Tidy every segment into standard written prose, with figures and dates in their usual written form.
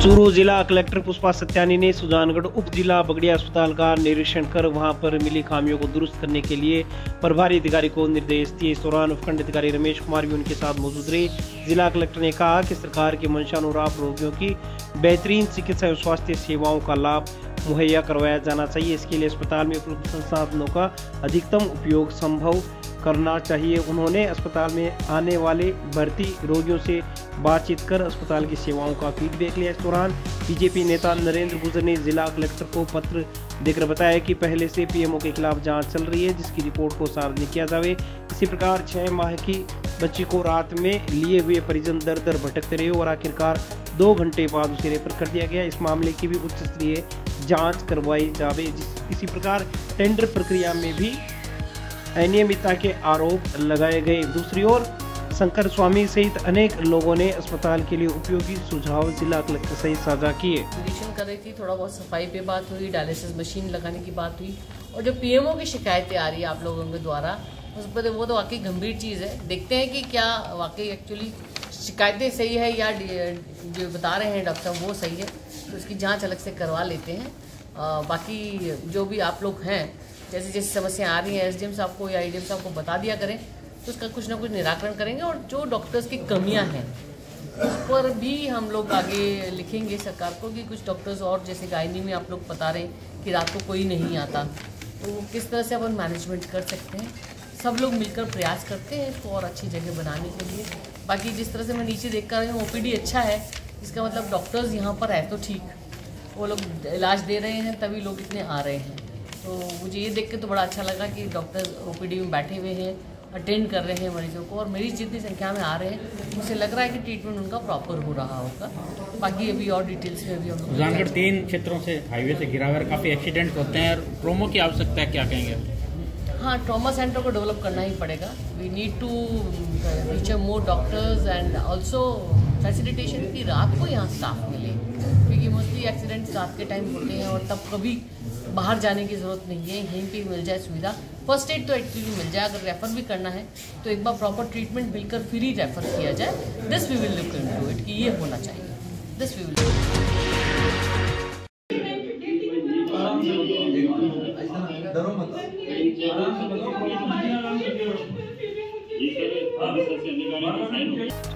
चूरू जिला कलेक्टर पुष्पा सत्यानी ने सुजानगढ़ उप जिला बगड़िया अस्पताल का निरीक्षण कर वहां पर मिली खामियों को दुरुस्त करने के लिए प्रभारी अधिकारी को निर्देश दिए। इस दौरान उपखंड अधिकारी रमेश कुमार भी उनके साथ मौजूद रहे। जिला कलेक्टर ने कहा कि सरकार के मंशानुरूप रोगियों की बेहतरीन चिकित्सा एवं स्वास्थ्य सेवाओं का लाभ मुहैया करवाया जाना चाहिए। इसके लिए अस्पताल में उपलब्ध संसाधनों का अधिकतम उपयोग संभव करना चाहिए। उन्होंने अस्पताल में आने वाले भर्ती रोगियों से बातचीत कर अस्पताल की सेवाओं का फीडबैक लिया। इस दौरान बीजेपी नेता नरेंद्र गुर्जर ने जिला कलेक्टर को पत्र देकर बताया कि पहले से पीएमओ के खिलाफ जांच चल रही है, जिसकी रिपोर्ट को सार्वजनिक किया जाए। इसी प्रकार 6 माह की बच्ची को रात में लिए हुए परिजन दर दर भटकते रहे और आखिरकार 2 घंटे बाद उसे रेफर कर दिया गया। इस मामले की भी उच्च स्तरीय जाँच करवाई जाए। इसी प्रकार टेंडर प्रक्रिया में भी अनियमितता के आरोप लगाए गए। दूसरी ओर शंकर स्वामी सहित अनेक लोगों ने अस्पताल के लिए उपयोगी सुझाव जिला कलेक्टर सहित साझा किए। निरीक्षण कर रही थी, थोड़ा बहुत सफाई पे बात हुई, डायलिसिस मशीन लगाने की बात हुई और जो पीएमओ की शिकायतें आ रही है आप लोगों के द्वारा, उस पर वो तो वाकई गंभीर चीज़ है। देखते हैं कि क्या वाकई एक्चुअली शिकायतें सही है या जो बता रहे हैं डॉक्टर वो सही है, तो उसकी जाँच अलग से करवा लेते हैं। बाकी जो भी आप लोग हैं, जैसे जैसे समस्या आ रही है एसडीएम साहब को या एडीएम साहब को बता दिया करें, तो उसका कुछ ना कुछ निराकरण करेंगे। और जो डॉक्टर्स की कमियां हैं उस पर भी हम लोग आगे लिखेंगे सरकार को कि कुछ डॉक्टर्स और जैसे गायनी में आप लोग बता रहे हैं कि रात को कोई नहीं आता, तो किस तरह से अपन मैनेजमेंट कर सकते हैं। सब लोग मिलकर प्रयास करते हैं इसको और अच्छी जगह बनाने के लिए। बाकी जिस तरह से मैं नीचे देख कर रही हूँ ओपीडी अच्छा है, इसका मतलब डॉक्टर्स यहाँ पर है तो ठीक, वो लोग इलाज दे रहे हैं तभी लोग इतने आ रहे हैं। तो मुझे ये देख के तो बड़ा अच्छा लगा कि डॉक्टर ओपीडी में बैठे हुए हैं, अटेंड कर रहे हैं मरीजों को, और मरीज जितनी संख्या में आ रहे हैं मुझे लग रहा है कि ट्रीटमेंट उनका प्रॉपर हो रहा होगा। बाकी अभी और डिटेल्स में भी हम लोग सुजानगढ़ 3 क्षेत्रों से हाईवे से घिरा हुआ, काफ़ी एक्सीडेंट होते हैं, प्रोमो की आवश्यकता है, क्या कहेंगे? हाँ, ट्रॉमा सेंटर को डेवलप करना ही पड़ेगा। We need to reach more doctors and also facilitation की रात को यहाँ स्टाफ मिले, क्योंकि मोस्टली एक्सीडेंट्स रात के टाइम होते हैं और तब कभी बाहर जाने की ज़रूरत नहीं है, यहीं पे मिल जाए सुविधा। फर्स्ट एड तो एक्चुअली मिल जाए, अगर रेफ़र भी करना है तो एक बार प्रॉपर ट्रीटमेंट मिलकर फिर ही रेफ़र किया जाए। This we will look into it कि ये होना चाहिए। दिस वी विल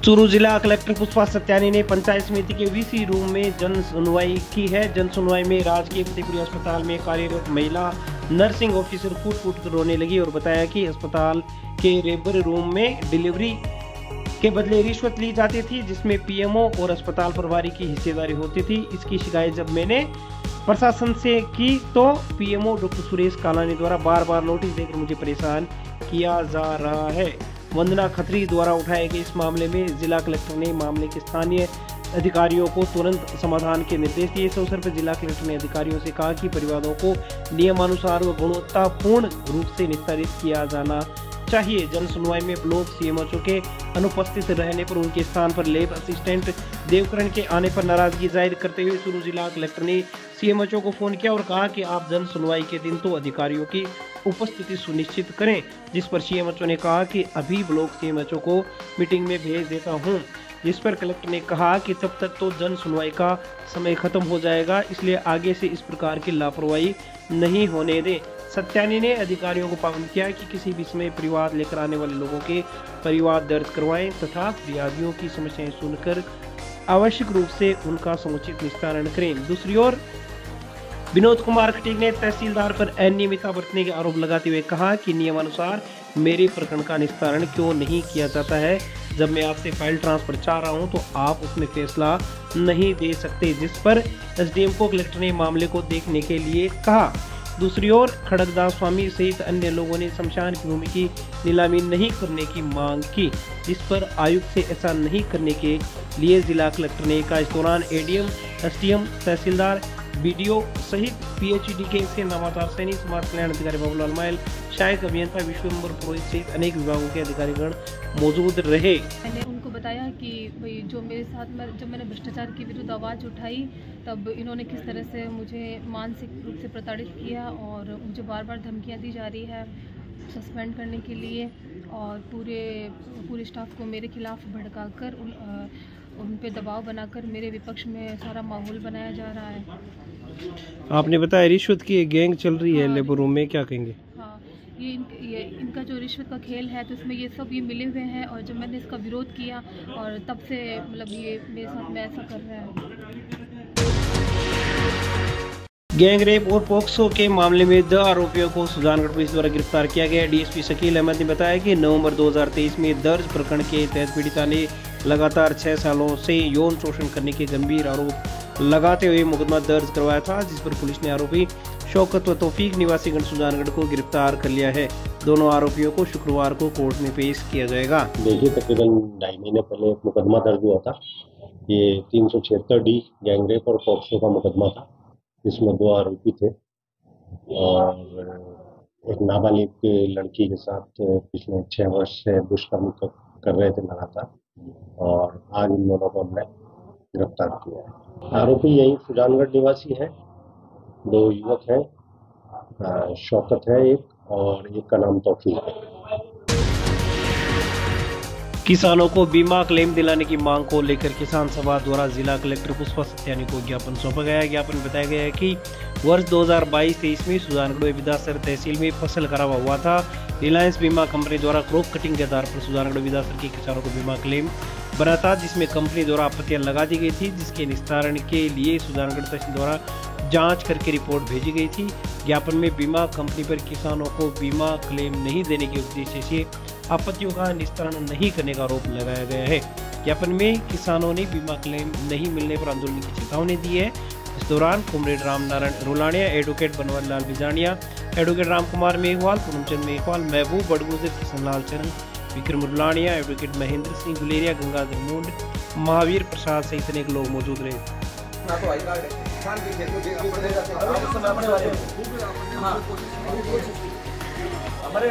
चूरू जिला कलेक्टर पुष्पा सत्यानी ने पंचायत समिति के वीसी रूम में जन सुनवाई की है। जन सुनवाई में राजकीय फतेहपुरी अस्पताल में कार्यरत महिला नर्सिंग ऑफिसर फूट कर रोने लगी और बताया कि अस्पताल के रेबर रूम में डिलीवरी के बदले रिश्वत ली जाती थी, जिसमें पीएमओ और अस्पताल प्रभारी की हिस्सेदारी होती थी। इसकी शिकायत जब मैंने प्रशासन से की तो पीएमओ डॉक्टर सुरेश कालानी द्वारा बार बार नोटिस देकर मुझे परेशान किया जा रहा है। वंदना खत्री द्वारा उठाए गए इस मामले में जिला कलेक्टर ने मामले के स्थानीय अधिकारियों को तुरंत समाधान के निर्देश दिए। इस अवसर पर जिला कलेक्टर ने अधिकारियों से कहा कि परिवारों को नियमानुसार व गुणवत्तापूर्ण रूप से निस्तारित किया जाना चाहिए। जन सुनवाई में ब्लॉक सीएमएचओ के अनुपस्थित रहने पर उनके स्थान पर लैब असिस्टेंट देवकरण के आने पर नाराजगी जाहिर करते हुए चूरू जिला कलेक्टर ने सीएमएचओ को फोन किया और कहा कि आप जन सुनवाई के दिन तो अधिकारियों की उपस्थिति सुनिश्चित करें, जिस पर सीएमएचओ ने कहा कि अभी ब्लॉक सीएमएचओ को मीटिंग में भेज देता हूं। जिस पर कलेक्टर ने कहा कि तब तक तो जन सुनवाई का समय खत्म हो जाएगा, इसलिए आगे से इस प्रकार की लापरवाही नहीं होने दें। सत्यानी ने अधिकारियों को पाबंद किया कि किसी भी समय परिवार लेकर आने वाले लोगों के परिवार दर्ज करवाएं तथा फरियादियों की समस्याएं सुनकर आवश्यक रूप से उनका समुचित निस्तारण करें। दूसरी ओर विनोद कुमार खटीक ने तहसीलदार पर अनियमितता बरतने के आरोप लगाते हुए कहा कि नियमानुसार मेरे प्रकरण का निस्तारण क्यों नहीं किया जाता है। जब मैं आपसे फाइल ट्रांसफर चाह रहा हूं तो आप उसमें फैसला नहीं दे सकते, जिस पर एसडीएम को कलेक्टर ने मामले को देखने के लिए कहा। दूसरी ओर खड़गदास स्वामी सहित अन्य लोगों ने शमशान की भूमि की नीलामी नहीं करने की मांग की, जिस पर आयुक्त से ऐसा नहीं करने के लिए जिला कलेक्टर ने कहा। इस दौरान एडीएम, एसडीएम, तहसीलदार, बीडीओ सहित पीएचडी के से नामातार सैनिक समाज कल्याण अधिकारी बाबूलाल मायल, सहायक अभियंता विश्वम्बर पुरोहित सहित अनेक विभागों के अधिकारीगण मौजूद रहे। मैंने उनको बताया कि भाई जो मेरे साथ जब मैंने भ्रष्टाचार के विरुद्ध आवाज़ उठाई तब इन्होंने किस तरह से मुझे मानसिक रूप से प्रताड़ित किया और मुझे बार बार धमकियाँ दी जा रही है सस्पेंड करने के लिए और पूरे स्टाफ को मेरे खिलाफ भड़काकर उन पे दबाव बनाकर मेरे विपक्ष में सारा माहौल बनाया जा रहा है। आपने बताया रिश्वत की गैंग चल रही है लेबर रूम में, क्या कहेंगे? हाँ, ये इनका जो रिश्वत का खेल है, तो इसमें ये सब ये मिले हुए हैं, और जब मैंने इसका विरोध किया और तब से मतलब ये मेरे साथ में ऐसा कर रहा है। गैंग रेप और पोक्सो के मामले में 2 आरोपियों को सुजानगढ़ पुलिस द्वारा गिरफ्तार किया गया। डीएसपी शकील अहमद ने बताया कि नवंबर 2023 में दर्ज प्रकरण के तहत पीड़िता ने लगातार 6 सालों से यौन शोषण करने के गंभीर आरोप लगाते हुए मुकदमा दर्ज करवाया था, जिस पर पुलिस ने आरोपी शौकत व तौफीक निवासी गंज सुजानगढ़ को गिरफ्तार कर लिया है। दोनों आरोपियों को शुक्रवार को कोर्ट में पेश किया जाएगा। देखिए, तकरीबन 2.5 महीने पहले एक मुकदमा दर्ज हुआ था। ये 376D गैंग रेप और पोक्सो का मुकदमा था, जिसमें 2 आरोपी थे और एक नाबालिग लड़की के साथ पिछले 6 वर्ष से दुष्कर्म कर रहे थे लगातार, और आज इन दोनों को हमने गिरफ्तार किया है। आरोपी यही सुजानगढ़ निवासी है। 2 युवक हैं, शौकत है एक और एक का नाम तौफीक है। किसानों को बीमा क्लेम दिलाने की मांग को लेकर किसान सभा द्वारा जिला कलेक्टर पुष्पा सत्यानी को ज्ञापन सौंपा गया है। ज्ञापन बताया गया है कि वर्ष 2022-23 में सुजानगढ़ विदासर तहसील में फसल खराब हुआ था। रिलायंस बीमा कंपनी द्वारा क्रॉप कटिंग के आधार पर सुजानगढ़ विदासर के किसानों को बीमा क्लेम बना था, जिसमें कंपनी द्वारा आपत्तियां लगा दी गई थी, जिसके निस्तारण के लिए सुजानगढ़ तहसील द्वारा जांच करके रिपोर्ट भेजी गई थी। ज्ञापन में बीमा कंपनी पर किसानों को बीमा क्लेम नहीं देने के उद्देश्य से आपत्तियों का निस्तारण नहीं करने का आरोप लगाया गया है। ज्ञापन में किसानों ने बीमा क्लेम नहीं मिलने पर आंदोलन की चेतावनी दी है। इस दौरान comrade Ramnarayan Rolaniya, advocate Banwarilal Bijaniya, advocate Ramkumar Meghwal, Poonamchand Meghwal, Mehboob Badgujar, Kishanlal Charan, Vikram Rulaniya, advocate Mahendra Singh Guleria, Gangadhar Mund, Mahavir प्रसाद सहित अनेक लोग मौजूद रहे। हमारे